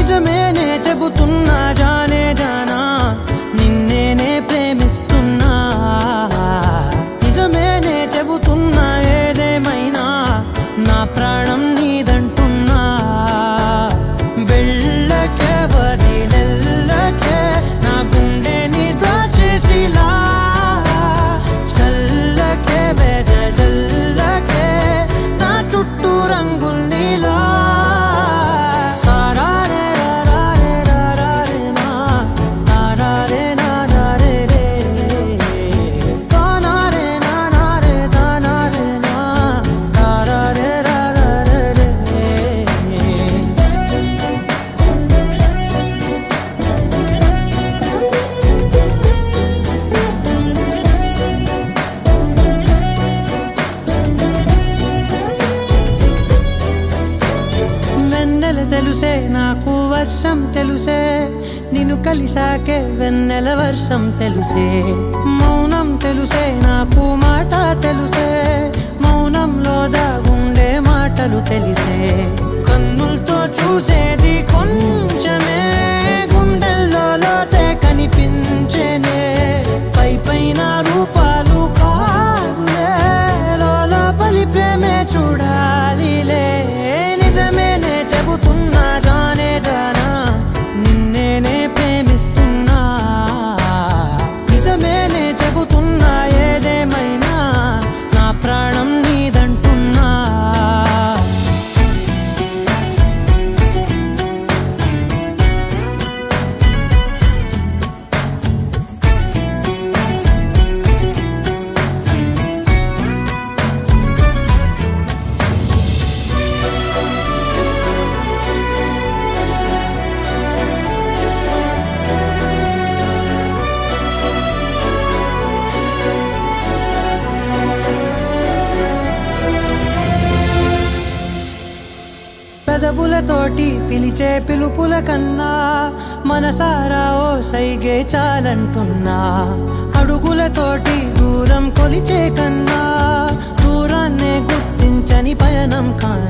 నిజమేనే చెబుతున్నా జానే జానా నిన్నేనే ప్రేమిస్తున్నా నిజమేనే చెబుతున్నా ఏదేమైనా నా ప్రాణం నీదంటున్నా వెళ్ళకే వదిలెళ్ళకే నా గుండెని దాచేసిలా చల్లకే వెదజల్లకే నా చుట్టూ రంగుల్నిలా తెలుసే నాకు వర్షం తెలుసే నిన్ను కలిసాకే వెన్నెల వర్షం తెలుసే మౌనం తెలుసే నాకు మాట తెలుసే మౌనంలో దాగుండే మాటలు తెలిసే కన్నులతో చూసేది కొంచెమే గుండెల్లో లోతే కనిపించేనే పై పైన రూపాలు కాదులే లోపలి ప్రేమే చూడాలిలే నిజమేనే చెబుతున్నా జానే జానా నిన్నేనే ప్రేమిస్తున్నా నిజమేనే చెబుతున్నా ఏదేమైనా నా ప్రాణం నీదంటున్నా పెదవులతోటి పిలిచే పిలుపుల కన్నా మనసారా ఓ సైగే చాలంటున్నా అడుగులతోటి దూరం కొలిచే కన్నా దూరాన్నే గుర్తించని పయనం కాని